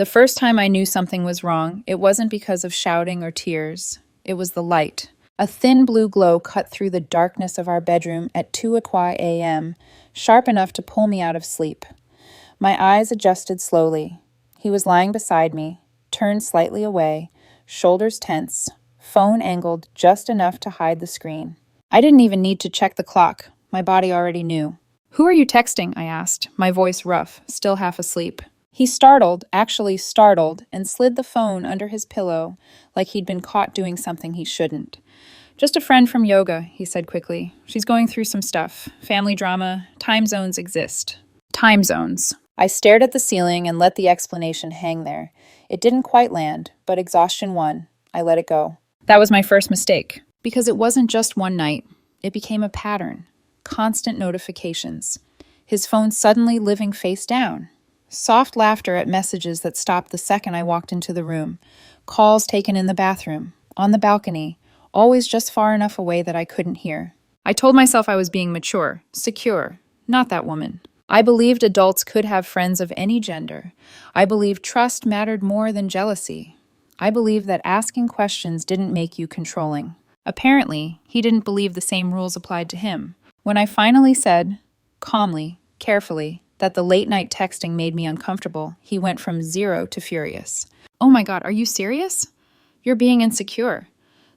The first time I knew something was wrong, it wasn't because of shouting or tears. It was the light. A thin blue glow cut through the darkness of our bedroom at 2:00 a.m., sharp enough to pull me out of sleep. My eyes adjusted slowly. He was lying beside me, turned slightly away, shoulders tense, phone angled just enough to hide the screen. I didn't even need to check the clock. My body already knew. "Who are you texting?" I asked, my voice rough, still half asleep. He actually startled, and slid the phone under his pillow like he'd been caught doing something he shouldn't. "Just a friend from yoga," he said quickly. "She's going through some stuff. Family drama. Time zones exist." Time zones. I stared at the ceiling and let the explanation hang there. It didn't quite land, but exhaustion won. I let it go. That was my first mistake. Because it wasn't just one night. It became a pattern. Constant notifications. His phone suddenly living face down. Soft laughter at messages that stopped the second I walked into the room. Calls taken in the bathroom, on the balcony, always just far enough away that I couldn't hear. I told myself I was being mature, secure, not that woman. I believed adults could have friends of any gender. I believed trust mattered more than jealousy. I believed that asking questions didn't make you controlling. Apparently, he didn't believe the same rules applied to him. When I finally said, calmly, carefully, that the late-night texting made me uncomfortable, he went from 0 to furious. "Oh my God, are you serious? You're being insecure.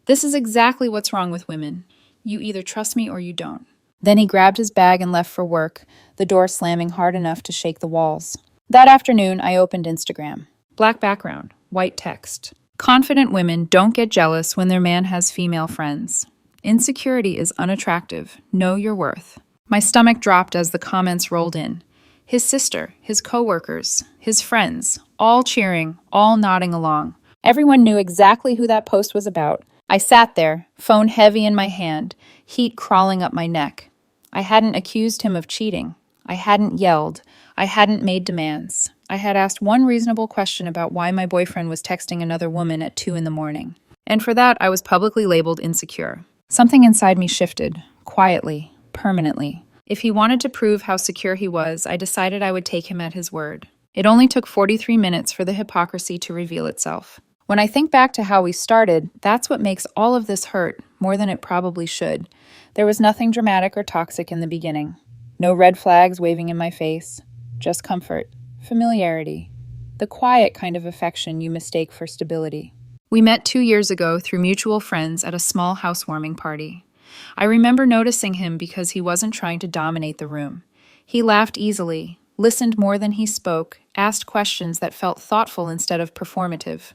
This is exactly what's wrong with women. You either trust me or you don't." Then he grabbed his bag and left for work, the door slamming hard enough to shake the walls. That afternoon, I opened Instagram. Black background, white text. "Confident women don't get jealous when their man has female friends. Insecurity is unattractive. Know your worth." My stomach dropped as the comments rolled in. His sister, his coworkers, his friends, all cheering, all nodding along. Everyone knew exactly who that post was about. I sat there, phone heavy in my hand, heat crawling up my neck. I hadn't accused him of cheating. I hadn't yelled. I hadn't made demands. I had asked one reasonable question about why my boyfriend was texting another woman at 2 in the morning. And for that, I was publicly labeled insecure. Something inside me shifted, quietly, permanently. If he wanted to prove how secure he was, I decided I would take him at his word. It only took 43 minutes for the hypocrisy to reveal itself. When I think back to how we started, that's what makes all of this hurt more than it probably should. There was nothing dramatic or toxic in the beginning. No red flags waving in my face. Just comfort, familiarity, the quiet kind of affection you mistake for stability. We met 2 years ago through mutual friends at a small housewarming party. I remember noticing him because he wasn't trying to dominate the room. He laughed easily, listened more than he spoke, asked questions that felt thoughtful instead of performative.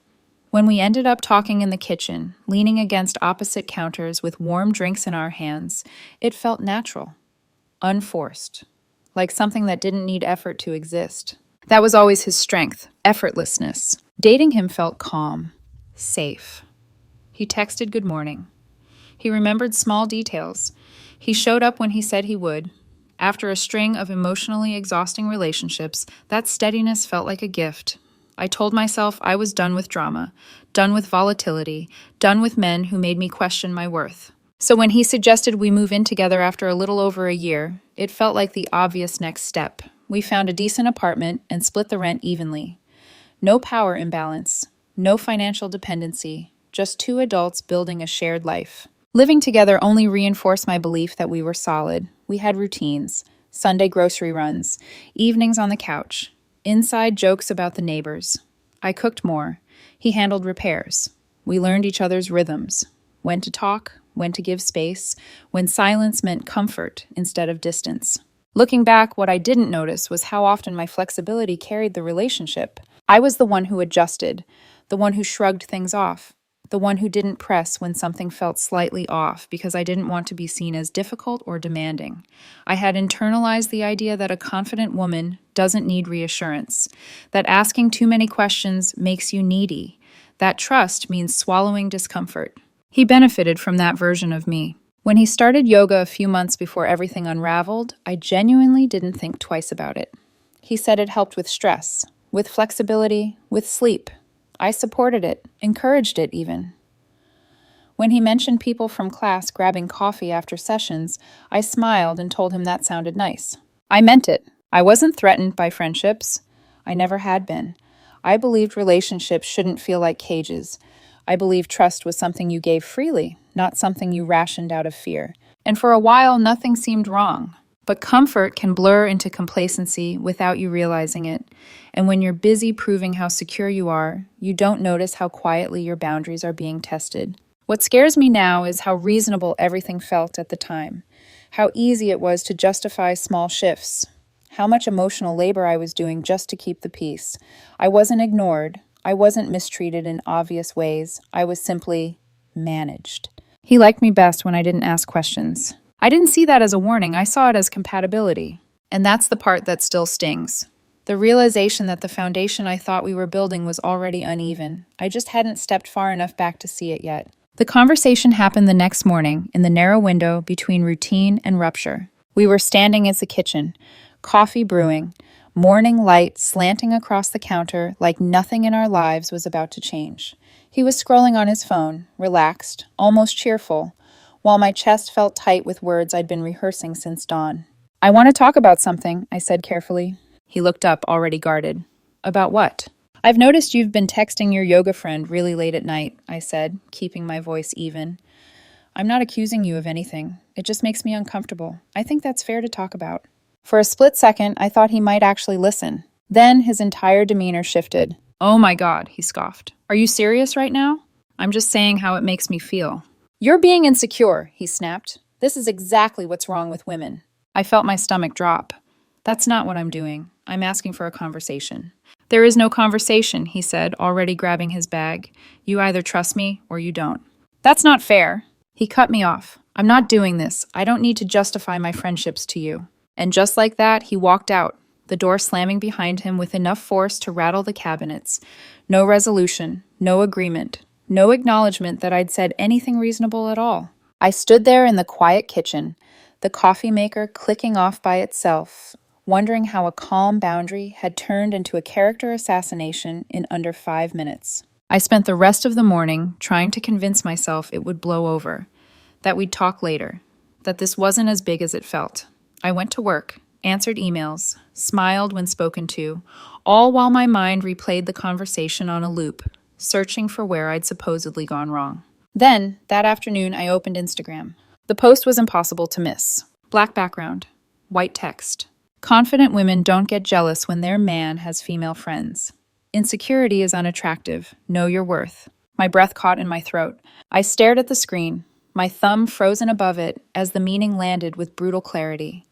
When we ended up talking in the kitchen, leaning against opposite counters with warm drinks in our hands, it felt natural, unforced, like something that didn't need effort to exist. That was always his strength, effortlessness. Dating him felt calm, safe. He texted good morning. He remembered small details. He showed up when he said he would. After a string of emotionally exhausting relationships, that steadiness felt like a gift. I told myself I was done with drama, done with volatility, done with men who made me question my worth. So when he suggested we move in together after a little over a year, it felt like the obvious next step. We found a decent apartment and split the rent evenly. No power imbalance, no financial dependency, just 2 adults building a shared life. Living together only reinforced my belief that we were solid. We had routines, Sunday grocery runs, evenings on the couch, inside jokes about the neighbors. I cooked more. He handled repairs. We learned each other's rhythms, when to talk, when to give space, when silence meant comfort instead of distance. Looking back, what I didn't notice was how often my flexibility carried the relationship. I was the one who adjusted, the one who shrugged things off, the one who didn't press when something felt slightly off because I didn't want to be seen as difficult or demanding. I had internalized the idea that a confident woman doesn't need reassurance, that asking too many questions makes you needy, that trust means swallowing discomfort. He benefited from that version of me. When he started yoga a few months before everything unraveled, I genuinely didn't think twice about it. He said it helped with stress, with flexibility, with sleep. I supported it, encouraged it even. When he mentioned people from class grabbing coffee after sessions, I smiled and told him that sounded nice. I meant it. I wasn't threatened by friendships. I never had been. I believed relationships shouldn't feel like cages. I believed trust was something you gave freely, not something you rationed out of fear. And for a while, nothing seemed wrong. But comfort can blur into complacency without you realizing it. And when you're busy proving how secure you are, you don't notice how quietly your boundaries are being tested. What scares me now is how reasonable everything felt at the time. How easy it was to justify small shifts. How much emotional labor I was doing just to keep the peace. I wasn't ignored. I wasn't mistreated in obvious ways. I was simply managed. He liked me best when I didn't ask questions. I didn't see that as a warning. I saw it as compatibility. And that's the part that still stings. The realization that the foundation I thought we were building was already uneven. I just hadn't stepped far enough back to see it yet. The conversation happened the next morning in the narrow window between routine and rupture. We were standing in the kitchen, coffee brewing, morning light slanting across the counter like nothing in our lives was about to change. He was scrolling on his phone, relaxed, almost cheerful, while my chest felt tight with words I'd been rehearsing since dawn. "I want to talk about something," I said carefully. He looked up, already guarded. "About what?" "I've noticed you've been texting your yoga friend really late at night," I said, keeping my voice even. "I'm not accusing you of anything. It just makes me uncomfortable. I think that's fair to talk about." For a split second, I thought he might actually listen. Then his entire demeanor shifted. "Oh my God," he scoffed. "Are you serious right now?" "I'm just saying how it makes me feel." "You're being insecure," he snapped. "This is exactly what's wrong with women." I felt my stomach drop. "That's not what I'm doing. I'm asking for a conversation." "There is no conversation," he said, already grabbing his bag. "You either trust me or you don't." "That's not fair." He cut me off. "I'm not doing this. I don't need to justify my friendships to you." And just like that, he walked out, the door slamming behind him with enough force to rattle the cabinets. No resolution, no agreement, no acknowledgement that I'd said anything reasonable at all. I stood there in the quiet kitchen, the coffee maker clicking off by itself, wondering how a calm boundary had turned into a character assassination in under 5 minutes. I spent the rest of the morning trying to convince myself it would blow over, that we'd talk later, that this wasn't as big as it felt. I went to work, answered emails, smiled when spoken to, all while my mind replayed the conversation on a loop, searching for where I'd supposedly gone wrong. Then, that afternoon, I opened Instagram. The post was impossible to miss. Black background, white text. "Confident women don't get jealous when their man has female friends. Insecurity is unattractive. Know your worth." My breath caught in my throat. I stared at the screen, my thumb frozen above it as the meaning landed with brutal clarity.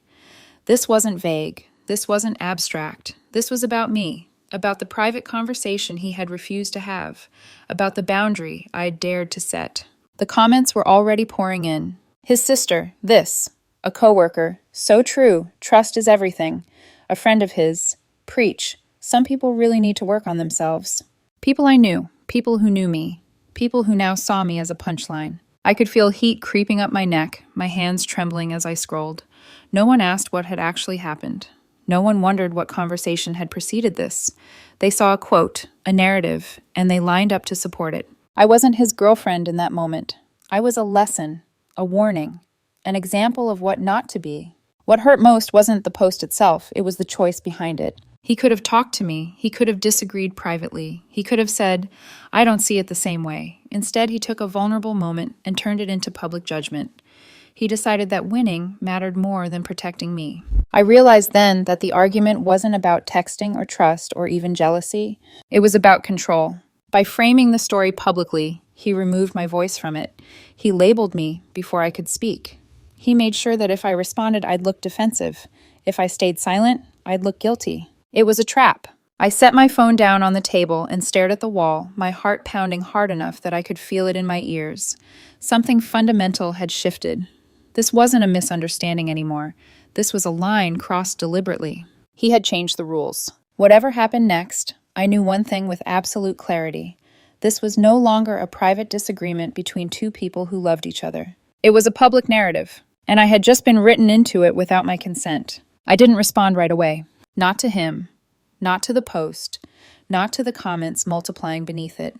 This wasn't vague. This wasn't abstract. This was about me, about the private conversation he had refused to have, about the boundary I'd dared to set. The comments were already pouring in. His sister, this. A coworker, so true, trust is everything. A friend of his, preach. Some people really need to work on themselves. People I knew, people who knew me, people who now saw me as a punchline. I could feel heat creeping up my neck, my hands trembling as I scrolled. No one asked what had actually happened. No one wondered what conversation had preceded this. They saw a quote, a narrative, and they lined up to support it. I wasn't his girlfriend in that moment. I was a lesson, a warning, an example of what not to be. What hurt most wasn't the post itself, it was the choice behind it. He could have talked to me. He could have disagreed privately. He could have said, "I don't see it the same way." Instead, he took a vulnerable moment and turned it into public judgment. He decided that winning mattered more than protecting me. I realized then that the argument wasn't about texting or trust or even jealousy. It was about control. By framing the story publicly, he removed my voice from it. He labeled me before I could speak. He made sure that if I responded, I'd look defensive. If I stayed silent, I'd look guilty. It was a trap. I set my phone down on the table and stared at the wall, my heart pounding hard enough that I could feel it in my ears. Something fundamental had shifted. This wasn't a misunderstanding anymore. This was a line crossed deliberately. He had changed the rules. Whatever happened next, I knew one thing with absolute clarity. This was no longer a private disagreement between two people who loved each other. It was a public narrative, and I had just been written into it without my consent. I didn't respond right away. Not to him, not to the post, not to the comments multiplying beneath it.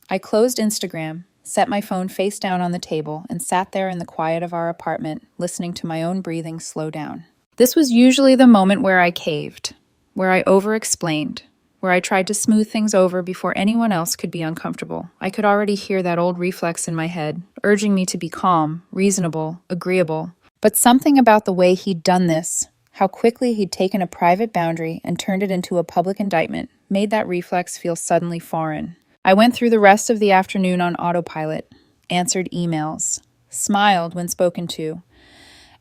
I closed Instagram, set my phone face down on the table, and sat there in the quiet of our apartment, listening to my own breathing slow down. This was usually the moment where I caved, where I over-explained, where I tried to smooth things over before anyone else could be uncomfortable. I could already hear that old reflex in my head, urging me to be calm, reasonable, agreeable. But something about the way he'd done this, how quickly he'd taken a private boundary and turned it into a public indictment, made that reflex feel suddenly foreign. I went through the rest of the afternoon on autopilot, answered emails, smiled when spoken to.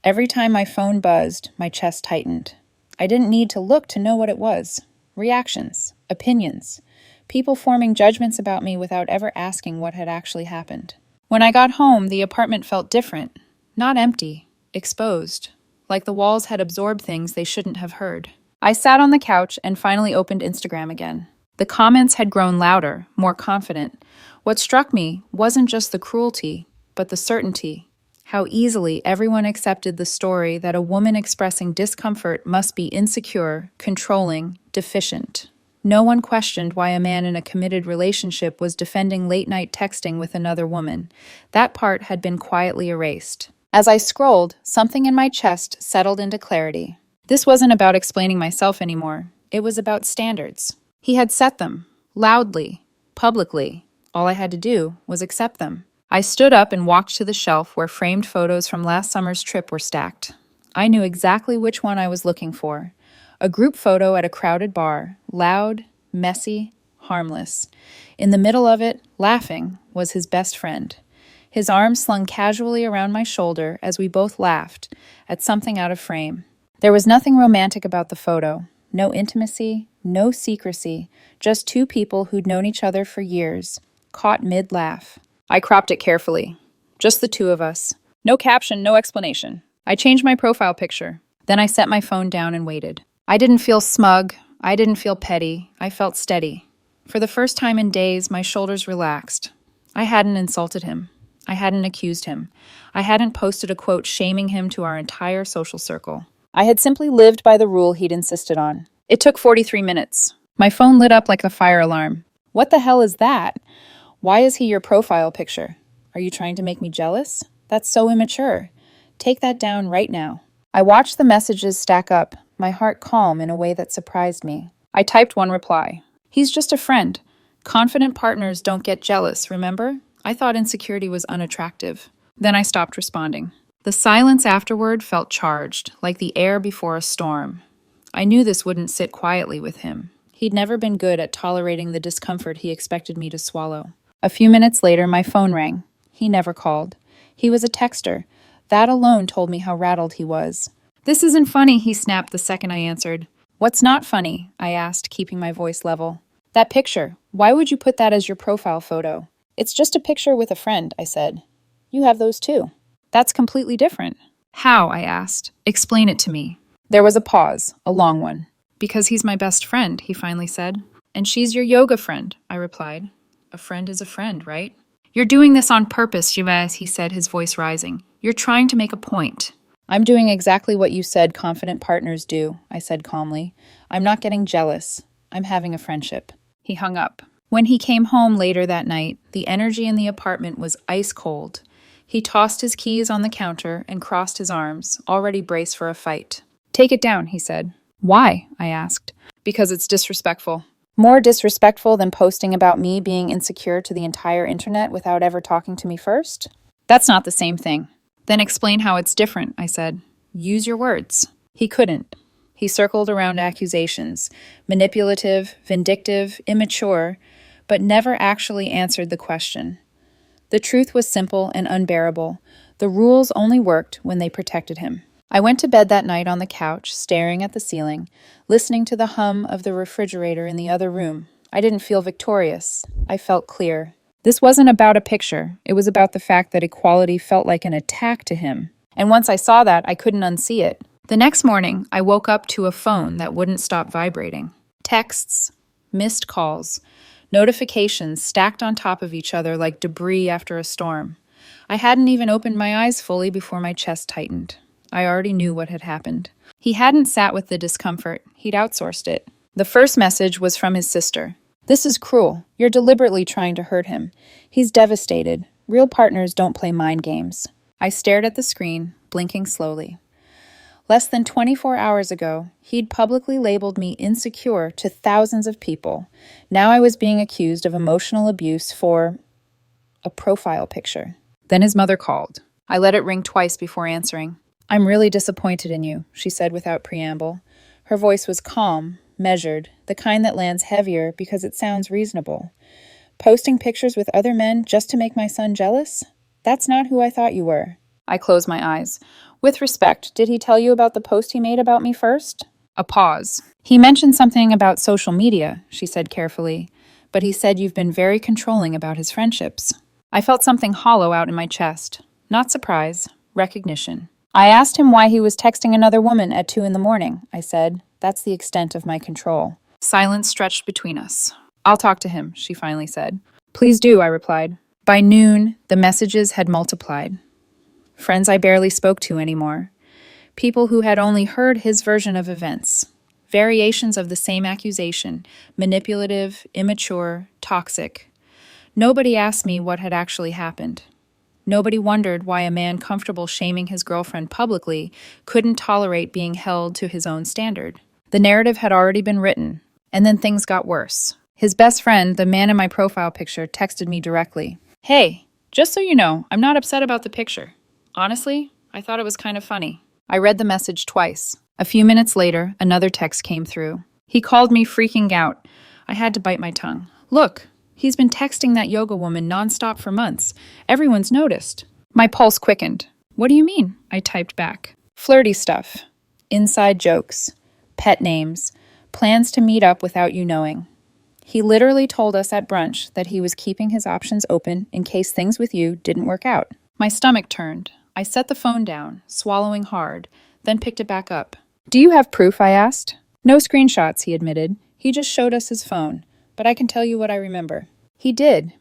Every time my phone buzzed, my chest tightened. I didn't need to look to know what it was. Reactions, opinions, people forming judgments about me without ever asking what had actually happened. When I got home, the apartment felt different, not empty, exposed, like the walls had absorbed things they shouldn't have heard. I sat on the couch and finally opened Instagram again. The comments had grown louder, more confident. What struck me wasn't just the cruelty, but the certainty. How easily everyone accepted the story that a woman expressing discomfort must be insecure, controlling, deficient. No one questioned why a man in a committed relationship was defending late-night texting with another woman. That part had been quietly erased. As I scrolled, something in my chest settled into clarity. This wasn't about explaining myself anymore. It was about standards. He had set them, loudly, publicly. All I had to do was accept them. I stood up and walked to the shelf where framed photos from last summer's trip were stacked. I knew exactly which one I was looking for. A group photo at a crowded bar, loud, messy, harmless. In the middle of it, laughing, was his best friend. His arm slung casually around my shoulder as we both laughed at something out of frame. There was nothing romantic about the photo. No intimacy, no secrecy, just two people who'd known each other for years, caught mid-laugh. I cropped it carefully. Just the two of us. No caption, no explanation. I changed my profile picture. Then I set my phone down and waited. I didn't feel smug. I didn't feel petty. I felt steady. For the first time in days, my shoulders relaxed. I hadn't insulted him. I hadn't accused him. I hadn't posted a quote shaming him to our entire social circle. I had simply lived by the rule he'd insisted on. It took 43 minutes. My phone lit up like a fire alarm. What the hell is that? Why is he your profile picture? Are you trying to make me jealous? That's so immature. Take that down right now. I watched the messages stack up, my heart calm in a way that surprised me. I typed one reply. He's just a friend. Confident partners don't get jealous, remember? I thought insecurity was unattractive. Then I stopped responding. The silence afterward felt charged, like the air before a storm. I knew this wouldn't sit quietly with him. He'd never been good at tolerating the discomfort he expected me to swallow. A few minutes later, my phone rang. He never called. He was a texter. That alone told me how rattled he was. "This isn't funny," he snapped the second I answered. "What's not funny?" I asked, keeping my voice level. "That picture. Why would you put that as your profile photo?" "It's just a picture with a friend," I said. "You have those too." "That's completely different." "How?" I asked. "Explain it to me." There was a pause, a long one. "Because he's my best friend," he finally said. "And she's your yoga friend," I replied. "A friend is a friend, right?" "You're doing this on purpose, Shiraz," he said, his voice rising. "You're trying to make a point." "I'm doing exactly what you said confident partners do," I said calmly. "I'm not getting jealous. I'm having a friendship." He hung up. When he came home later that night, the energy in the apartment was ice cold. He tossed his keys on the counter and crossed his arms, already braced for a fight. "Take it down," he said. "Why?" I asked. "Because it's disrespectful." "More disrespectful than posting about me being insecure to the entire internet without ever talking to me first?" "That's not the same thing." "Then explain how it's different," I said. "Use your words." He couldn't. He circled around accusations, manipulative, vindictive, immature, but never actually answered the question. The truth was simple and unbearable. The rules only worked when they protected him. I went to bed that night on the couch, staring at the ceiling, listening to the hum of the refrigerator in the other room. I didn't feel victorious. I felt clear. This wasn't about a picture. It was about the fact that equality felt like an attack to him. And once I saw that, I couldn't unsee it. The next morning, I woke up to a phone that wouldn't stop vibrating. Texts, missed calls, notifications stacked on top of each other like debris after a storm. I hadn't even opened my eyes fully before my chest tightened. I already knew what had happened. He hadn't sat with the discomfort. He'd outsourced it. The first message was from his sister. "This is cruel. You're deliberately trying to hurt him. He's devastated. Real partners don't play mind games." I stared at the screen, blinking slowly. Less than 24 hours ago, he'd publicly labeled me insecure to thousands of people. Now I was being accused of emotional abuse for a profile picture. Then his mother called. I let it ring twice before answering. "I'm really disappointed in you," she said without preamble. Her voice was calm, measured, the kind that lands heavier because it sounds reasonable. "Posting pictures with other men just to make my son jealous? That's not who I thought you were." I closed my eyes. "With respect, did he tell you about the post he made about me first?" A pause. "He mentioned something about social media," she said carefully, "but he said you've been very controlling about his friendships." I felt something hollow out in my chest. Not surprise, recognition. "I asked him why he was texting another woman at 2 a.m, I said. "That's the extent of my control." Silence stretched between us. "I'll talk to him," she finally said. "Please do," I replied. By noon, the messages had multiplied. Friends I barely spoke to anymore. People who had only heard his version of events. Variations of the same accusation, manipulative, immature, toxic. Nobody asked me what had actually happened. Nobody wondered why a man comfortable shaming his girlfriend publicly couldn't tolerate being held to his own standard. The narrative had already been written, and then things got worse. His best friend, the man in my profile picture, texted me directly. "Hey, just so you know, I'm not upset about the picture. Honestly, I thought it was kind of funny." I read the message twice. A few minutes later, another text came through. He called me freaking out. I had to bite my tongue. "Look, he's been texting that yoga woman nonstop for months. Everyone's noticed." My pulse quickened. "What do you mean?" I typed back. "Flirty stuff. Inside jokes. Pet names. Plans to meet up without you knowing. He literally told us at brunch that he was keeping his options open in case things with you didn't work out." My stomach turned. I set the phone down, swallowing hard, then picked it back up. "Do you have proof?" I asked. "No screenshots," he admitted. "He just showed us his phone, but I can tell you what I remember." He did,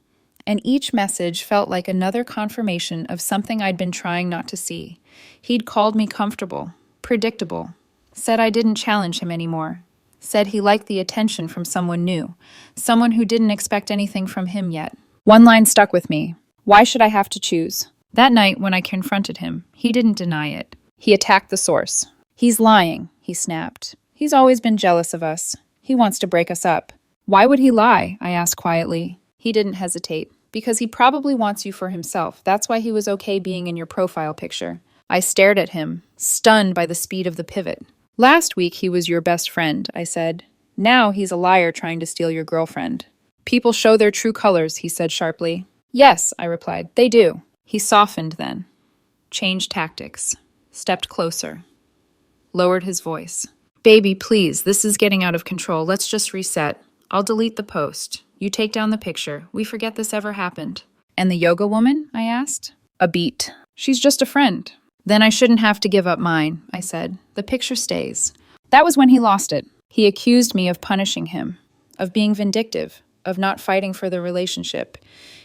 and each message felt like another confirmation of something I'd been trying not to see. He'd called me comfortable, predictable, said I didn't challenge him anymore, said he liked the attention from someone new, someone who didn't expect anything from him yet. One line stuck with me. Why should I have to choose? That night, when I confronted him, he didn't deny it. He attacked the source. "He's lying," he snapped. "He's always been jealous of us. He wants to break us up." "Why would he lie?" I asked quietly. He didn't hesitate. "Because he probably wants you for himself. That's why he was okay being in your profile picture." I stared at him, stunned by the speed of the pivot. "Last week he was your best friend," I said. "Now he's a liar trying to steal your girlfriend." "People show their true colors," he said sharply. "Yes," I replied, "they do." He softened then, changed tactics, stepped closer, lowered his voice. "Baby, please, this is getting out of control. Let's just reset. I'll delete the post. You take down the picture. We forget this ever happened." "And the yoga woman?" I asked. A beat. "She's just a friend." "Then I shouldn't have to give up mine," I said. "The picture stays." That was when he lost it. He accused me of punishing him, of being vindictive, of not fighting for the relationship.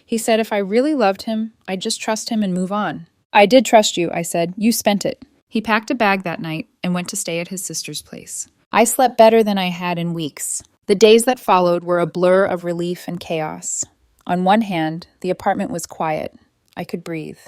He said if I really loved him, I'd just trust him and move on. "I did trust you," I said. "You spent it." He packed a bag that night and went to stay at his sister's place. I slept better than I had in weeks. The days that followed were a blur of relief and chaos. On one hand, the apartment was quiet. I could breathe.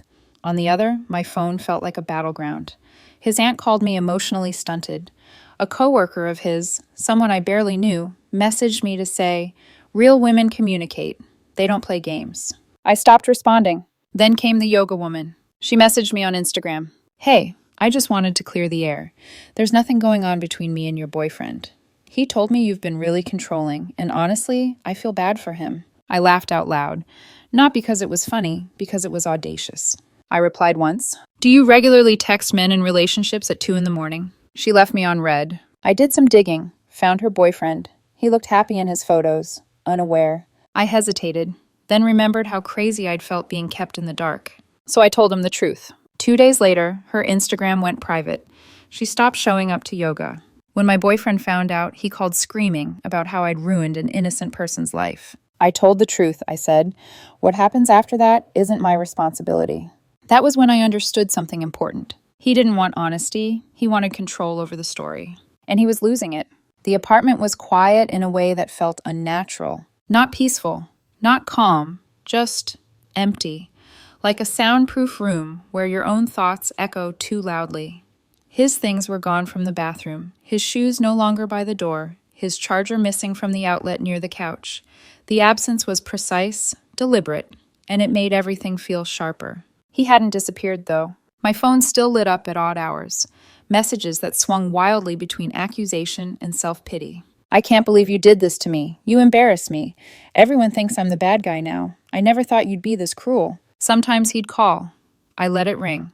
On the other, my phone felt like a battleground. His aunt called me emotionally stunted. A coworker of his, someone I barely knew, messaged me to say, "Real women communicate. They don't play games." I stopped responding. Then came the yoga woman. She messaged me on Instagram. "Hey, I just wanted to clear the air. There's nothing going on between me and your boyfriend. He told me you've been really controlling, and honestly, I feel bad for him." I laughed out loud. Not because it was funny, because it was audacious. I replied once. "Do you regularly text men in relationships at 2 a.m? She left me on red. I did some digging, found her boyfriend. He looked happy in his photos, unaware. I hesitated, then remembered how crazy I'd felt being kept in the dark. So I told him the truth. 2 days later, her Instagram went private. She stopped showing up to yoga. When my boyfriend found out, he called screaming about how I'd ruined an innocent person's life. I told the truth, I said. What happens after that isn't my responsibility. That was when I understood something important. He didn't want honesty. He wanted control over the story. And he was losing it. The apartment was quiet in a way that felt unnatural. Not peaceful, not calm, just empty. Like a soundproof room where your own thoughts echo too loudly. His things were gone from the bathroom, his shoes no longer by the door, his charger missing from the outlet near the couch. The absence was precise, deliberate, and it made everything feel sharper. He hadn't disappeared, though. My phone still lit up at odd hours, messages that swung wildly between accusation and self-pity. I can't believe you did this to me. You embarrass me. Everyone thinks I'm the bad guy now. I never thought you'd be this cruel. Sometimes he'd call. I let it ring.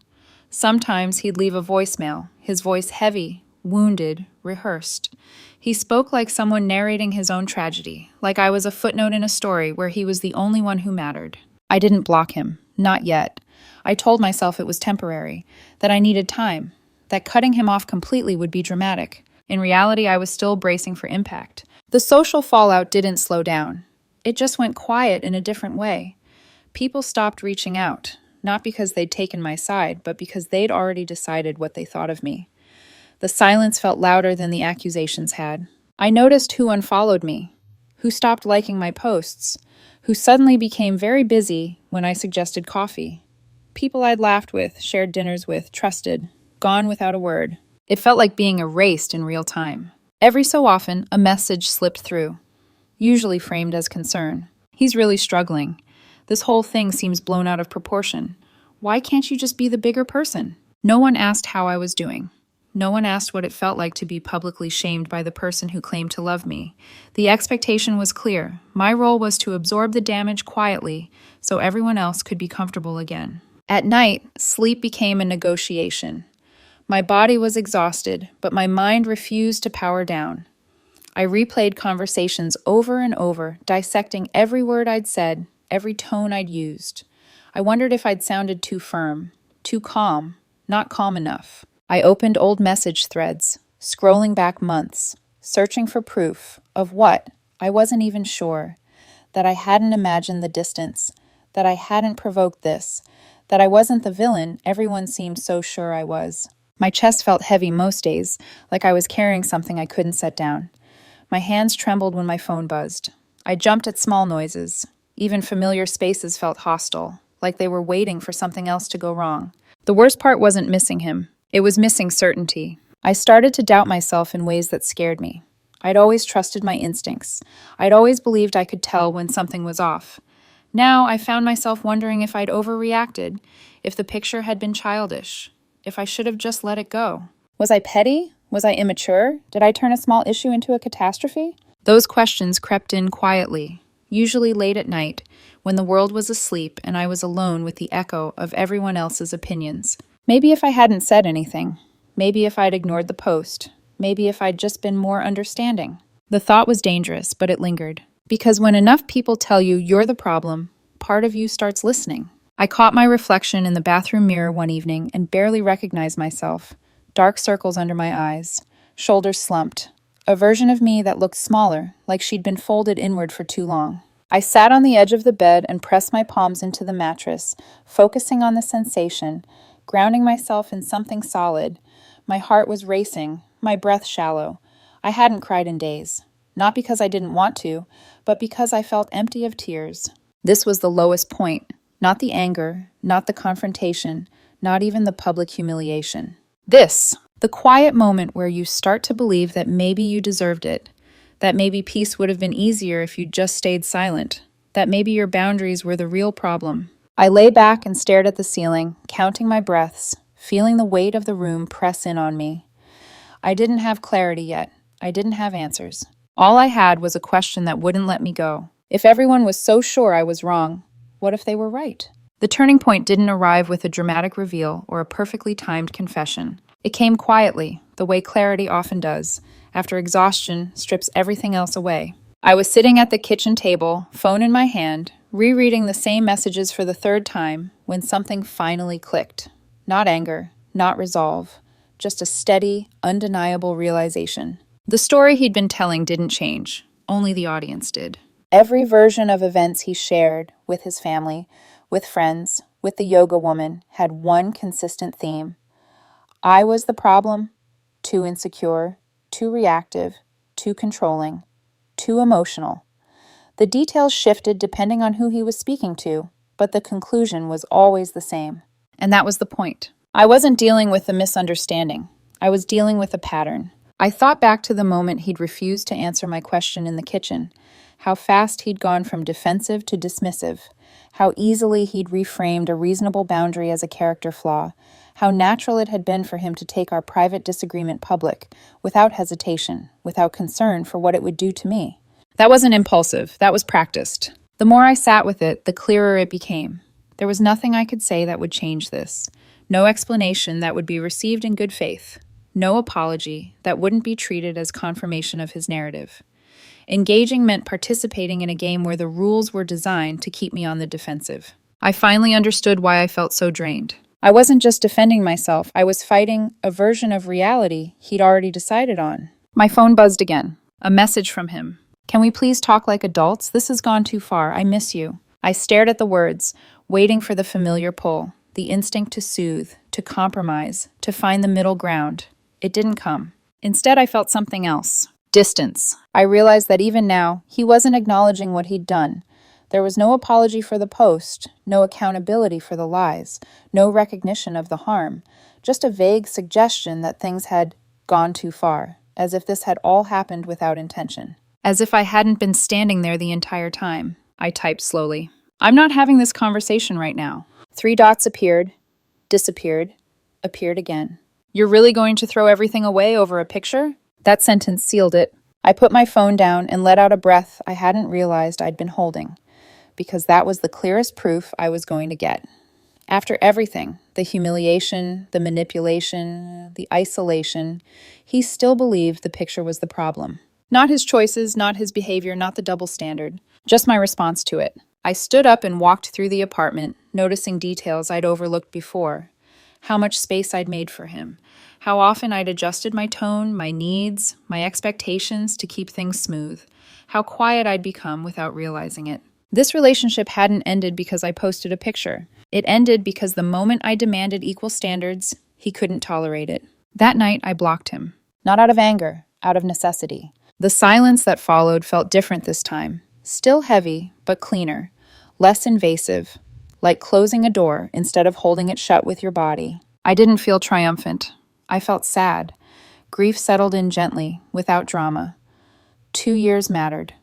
Sometimes he'd leave a voicemail, his voice heavy, wounded, rehearsed. He spoke like someone narrating his own tragedy, like I was a footnote in a story where he was the only one who mattered. I didn't block him. Not yet. I told myself it was temporary, that I needed time, that cutting him off completely would be dramatic. In reality, I was still bracing for impact. The social fallout didn't slow down. It just went quiet in a different way. People stopped reaching out, not because they'd taken my side, but because they'd already decided what they thought of me. The silence felt louder than the accusations had. I noticed who unfollowed me, who stopped liking my posts, who suddenly became very busy when I suggested coffee. People I'd laughed with, shared dinners with, trusted, gone without a word. It felt like being erased in real time. Every so often, a message slipped through, usually framed as concern. He's really struggling. This whole thing seems blown out of proportion. Why can't you just be the bigger person? No one asked how I was doing. No one asked what it felt like to be publicly shamed by the person who claimed to love me. The expectation was clear. My role was to absorb the damage quietly so everyone else could be comfortable again. At night, sleep became a negotiation. My body was exhausted, but my mind refused to power down. I replayed conversations over and over, dissecting every word I'd said, every tone I'd used. I wondered if I'd sounded too firm, too calm, not calm enough. I opened old message threads, scrolling back months, searching for proof of what? I wasn't even sure. That I hadn't imagined the distance, that I hadn't provoked this, that I wasn't the villain everyone seemed so sure I was. My chest felt heavy most days, like I was carrying something I couldn't set down. My hands trembled when my phone buzzed. I jumped at small noises. Even familiar spaces felt hostile, like they were waiting for something else to go wrong. The worst part wasn't missing him. It was missing certainty. I started to doubt myself in ways that scared me. I'd always trusted my instincts. I'd always believed I could tell when something was off. Now I found myself wondering if I'd overreacted, if the picture had been childish, if I should have just let it go. Was I petty? Was I immature? Did I turn a small issue into a catastrophe? Those questions crept in quietly, usually late at night, when the world was asleep and I was alone with the echo of everyone else's opinions. Maybe if I hadn't said anything. Maybe if I'd ignored the post. Maybe if I'd just been more understanding. The thought was dangerous, but it lingered. Because when enough people tell you you're the problem, part of you starts listening. I caught my reflection in the bathroom mirror one evening and barely recognized myself. Dark circles under my eyes, shoulders slumped. A version of me that looked smaller, like she'd been folded inward for too long. I sat on the edge of the bed and pressed my palms into the mattress, focusing on the sensation, grounding myself in something solid. My heart was racing, my breath shallow. I hadn't cried in days. Not because I didn't want to, but because I felt empty of tears. This was the lowest point. Not the anger, not the confrontation, not even the public humiliation. This, the quiet moment where you start to believe that maybe you deserved it, that maybe peace would have been easier if you'd just stayed silent, that maybe your boundaries were the real problem. I lay back and stared at the ceiling, counting my breaths, feeling the weight of the room press in on me. I didn't have clarity yet. I didn't have answers. All I had was a question that wouldn't let me go. If everyone was so sure I was wrong, what if they were right? The turning point didn't arrive with a dramatic reveal or a perfectly timed confession. It came quietly, the way clarity often does, after exhaustion strips everything else away. I was sitting at the kitchen table, phone in my hand, rereading the same messages for the third time, when something finally clicked. Not anger, not resolve, just a steady, undeniable realization. The story he'd been telling didn't change, only the audience did. Every version of events he shared with his family, with friends, with the yoga woman, had one consistent theme. I was the problem, too insecure, too reactive, too controlling, too emotional. The details shifted depending on who he was speaking to, but the conclusion was always the same. And that was the point. I wasn't dealing with the misunderstanding. I was dealing with a pattern. I thought back to the moment he'd refused to answer my question in the kitchen, how fast he'd gone from defensive to dismissive, how easily he'd reframed a reasonable boundary as a character flaw, how natural it had been for him to take our private disagreement public, without hesitation, without concern for what it would do to me. That wasn't impulsive, that was practiced. The more I sat with it, the clearer it became. There was nothing I could say that would change this. No explanation that would be received in good faith. No apology that wouldn't be treated as confirmation of his narrative. Engaging meant participating in a game where the rules were designed to keep me on the defensive. I finally understood why I felt so drained. I wasn't just defending myself, I was fighting a version of reality he'd already decided on. My phone buzzed again. A message from him. "Can we please talk like adults? This has gone too far. I miss you." I stared at the words, waiting for the familiar pull, the instinct to soothe, to compromise, to find the middle ground. It didn't come. Instead, I felt something else. Distance. I realized that even now, he wasn't acknowledging what he'd done. There was no apology for the post, no accountability for the lies, no recognition of the harm, just a vague suggestion that things had gone too far, as if this had all happened without intention. As if I hadn't been standing there the entire time. I typed slowly. "I'm not having this conversation right now." 3 dots appeared, disappeared, appeared again. "You're really going to throw everything away over a picture?" That sentence sealed it. I put my phone down and let out a breath I hadn't realized I'd been holding, because that was the clearest proof I was going to get. After everything, the humiliation, the manipulation, the isolation, he still believed the picture was the problem. Not his choices, not his behavior, not the double standard, just my response to it. I stood up and walked through the apartment, noticing details I'd overlooked before. How much space I'd made for him. How often I'd adjusted my tone, my needs, my expectations to keep things smooth. How quiet I'd become without realizing it. This relationship hadn't ended because I posted a picture. It ended because the moment I demanded equal standards, he couldn't tolerate it. That night, I blocked him. Not out of anger, out of necessity. The silence that followed felt different this time. Still heavy, but cleaner. Less invasive. Like closing a door instead of holding it shut with your body. I didn't feel triumphant. I felt sad. Grief settled in gently, without drama. 2 years mattered.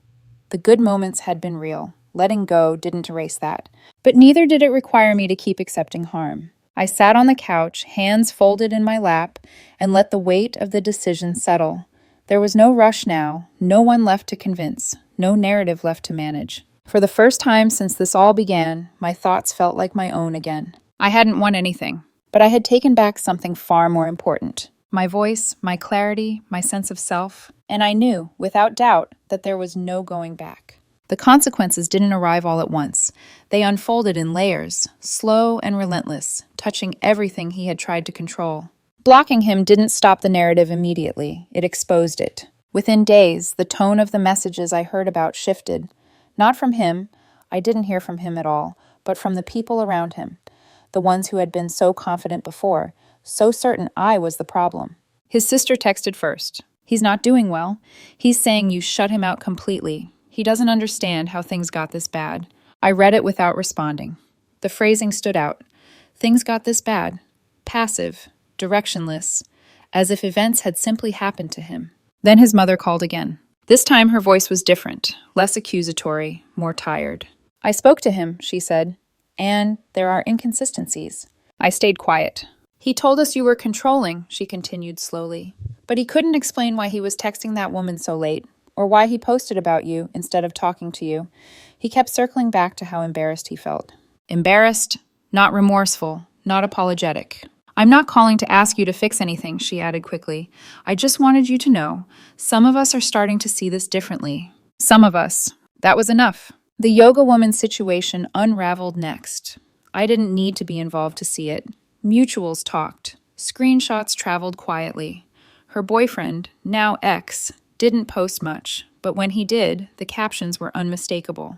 The good moments had been real. Letting go didn't erase that. But neither did it require me to keep accepting harm. I sat on the couch, hands folded in my lap, and let the weight of the decision settle. There was no rush now, no one left to convince, no narrative left to manage. For the first time since this all began, my thoughts felt like my own again. I hadn't won anything, but I had taken back something far more important. My voice, my clarity, my sense of self, and I knew, without doubt, that there was no going back. The consequences didn't arrive all at once. They unfolded in layers, slow and relentless, touching everything he had tried to control. Blocking him didn't stop the narrative immediately. It exposed it. Within days, the tone of the messages I heard about shifted. Not from him, I didn't hear from him at all, but from the people around him. The ones who had been so confident before, so certain I was the problem. His sister texted first. "He's not doing well. He's saying you shut him out completely. He doesn't understand how things got this bad." I read it without responding. The phrasing stood out. Things got this bad. Passive, directionless, as if events had simply happened to him. Then his mother called again. This time her voice was different, less accusatory, more tired. "I spoke to him," she said, "and there are inconsistencies." I stayed quiet. "He told us you were controlling," she continued slowly. "But he couldn't explain why he was texting that woman so late, or why he posted about you instead of talking to you. He kept circling back to how embarrassed he felt." Embarrassed, not remorseful, not apologetic. "I'm not calling to ask you to fix anything," she added quickly. "I just wanted you to know, some of us are starting to see this differently. Some of us." That was enough. The yoga woman situation unraveled next. I didn't need to be involved to see it. Mutuals talked. Screenshots traveled quietly. Her boyfriend, now ex, didn't post much, but when he did, the captions were unmistakable.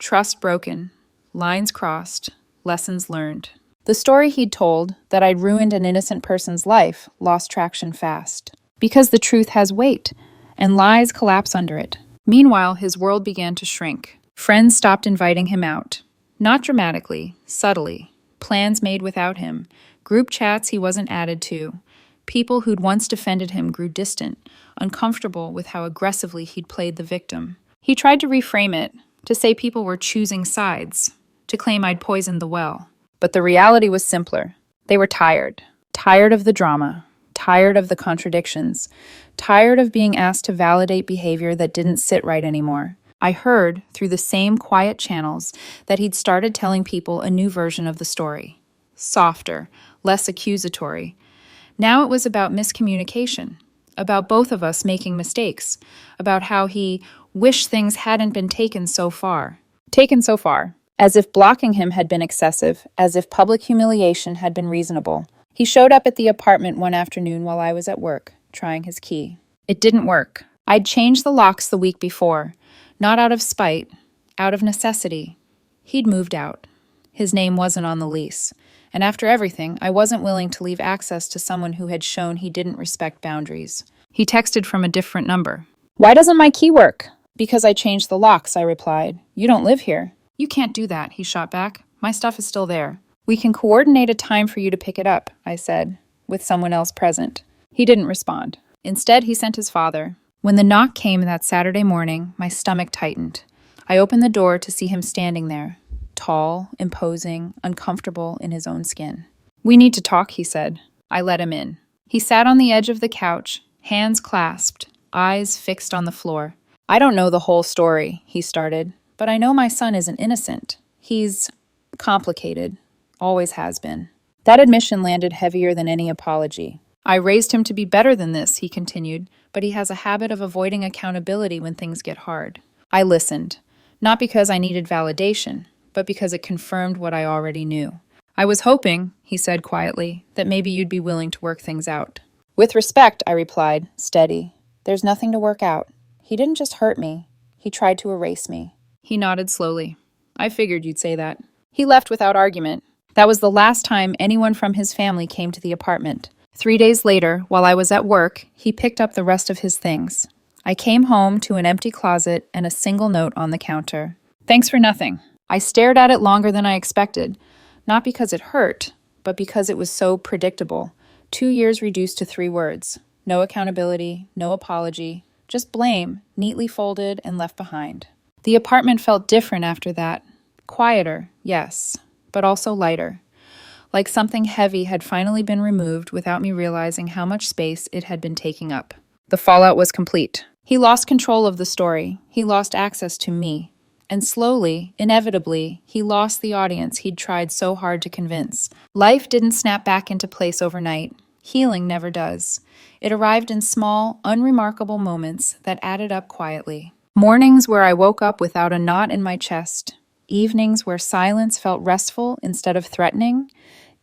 Trust broken, lines crossed, lessons learned. The story he'd told, that I'd ruined an innocent person's life, lost traction fast. Because the truth has weight, and lies collapse under it. Meanwhile, his world began to shrink. Friends stopped inviting him out. Not dramatically, subtly. Plans made without him. Group chats he wasn't added to. People who'd once defended him grew distant, uncomfortable with how aggressively he'd played the victim. He tried to reframe it, to say people were choosing sides, to claim I'd poisoned the well. But the reality was simpler. They were tired. Tired of the drama. Tired of the contradictions. Tired of being asked to validate behavior that didn't sit right anymore. I heard, through the same quiet channels, that he'd started telling people a new version of the story. Softer, less accusatory. Now it was about miscommunication, about both of us making mistakes, about how he wished things hadn't been taken so far. Taken so far, as if blocking him had been excessive, as if public humiliation had been reasonable. He showed up at the apartment one afternoon while I was at work, trying his key. It didn't work. I'd changed the locks the week before, not out of spite, out of necessity. He'd moved out. His name wasn't on the lease. And after everything, I wasn't willing to leave access to someone who had shown he didn't respect boundaries. He texted from a different number. "Why doesn't my key work?" "Because I changed the locks," I replied. "You don't live here." "You can't do that," he shot back. "My stuff is still there." "We can coordinate a time for you to pick it up," I said, with someone else present. He didn't respond. Instead, he sent his father. When the knock came that Saturday morning, my stomach tightened. I opened the door to see him standing there, tall, imposing, uncomfortable in his own skin. "We need to talk," he said. I let him in. He sat on the edge of the couch, hands clasped, eyes fixed on the floor. "I don't know the whole story," he started, "but I know my son isn't innocent. He's complicated. Always has been." That admission landed heavier than any apology. "I raised him to be better than this," he continued, "but he has a habit of avoiding accountability when things get hard." I listened, not because I needed validation, but because it confirmed what I already knew. "I was hoping," he said quietly, "that maybe you'd be willing to work things out." "With respect," I replied, steady. "There's nothing to work out. He didn't just hurt me. He tried to erase me." He nodded slowly. "I figured you'd say that." He left without argument. That was the last time anyone from his family came to the apartment. 3 days later, while I was at work, he picked up the rest of his things. I came home to an empty closet and a single note on the counter. "Thanks for nothing." I stared at it longer than I expected, not because it hurt, but because it was so predictable. 2 years reduced to 3 words. No accountability, no apology, just blame, neatly folded and left behind. The apartment felt different after that. Quieter, yes, but also lighter. Like something heavy had finally been removed without me realizing how much space it had been taking up. The fallout was complete. He lost control of the story. He lost access to me. And slowly, inevitably, he lost the audience he'd tried so hard to convince. Life didn't snap back into place overnight. Healing never does. It arrived in small, unremarkable moments that added up quietly. Mornings where I woke up without a knot in my chest. Evenings where silence felt restful instead of threatening.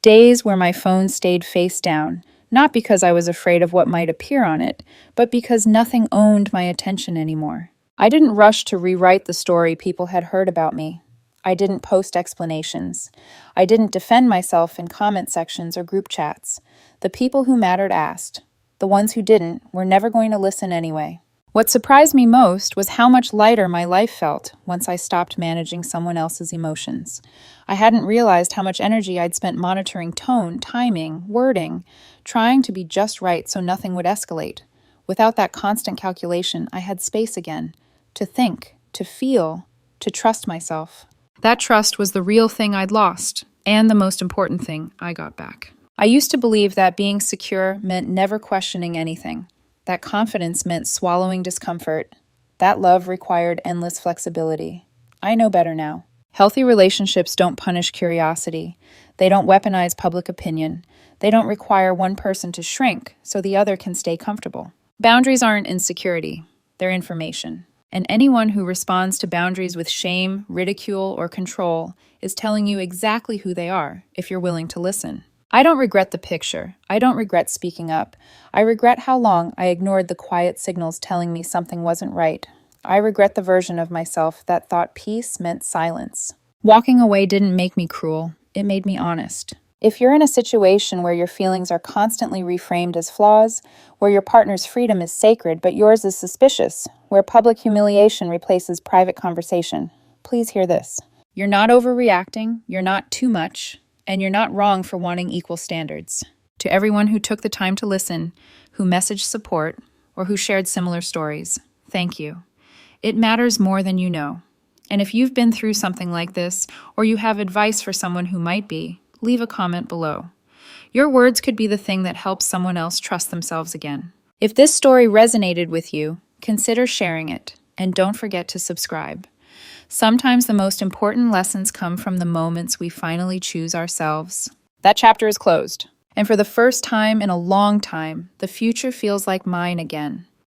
Days where my phone stayed face down, not because I was afraid of what might appear on it, but because nothing owned my attention anymore. I didn't rush to rewrite the story people had heard about me. I didn't post explanations. I didn't defend myself in comment sections or group chats. The people who mattered asked. The ones who didn't were never going to listen anyway. What surprised me most was how much lighter my life felt once I stopped managing someone else's emotions. I hadn't realized how much energy I'd spent monitoring tone, timing, wording, trying to be just right so nothing would escalate. Without that constant calculation, I had space again, to think, to feel, to trust myself. That trust was the real thing I'd lost, and the most important thing I got back. I used to believe that being secure meant never questioning anything. That confidence meant swallowing discomfort. That love required endless flexibility. I know better now. Healthy relationships don't punish curiosity. They don't weaponize public opinion. They don't require one person to shrink so the other can stay comfortable. Boundaries aren't insecurity. They're information. And anyone who responds to boundaries with shame, ridicule, or control is telling you exactly who they are, if you're willing to listen. I don't regret the picture. I don't regret speaking up. I regret how long I ignored the quiet signals telling me something wasn't right. I regret the version of myself that thought peace meant silence. Walking away didn't make me cruel. It made me honest. If you're in a situation where your feelings are constantly reframed as flaws, where your partner's freedom is sacred but yours is suspicious, where public humiliation replaces private conversation, please hear this. You're not overreacting, you're not too much, and you're not wrong for wanting equal standards. To everyone who took the time to listen, who messaged support, or who shared similar stories, thank you. It matters more than you know. And if you've been through something like this, or you have advice for someone who might be, leave a comment below. Your words could be the thing that helps someone else trust themselves again. If this story resonated with you, consider sharing it, and don't forget to subscribe. Sometimes the most important lessons come from the moments we finally choose ourselves. That chapter is closed. And for the first time in a long time, the future feels like mine again.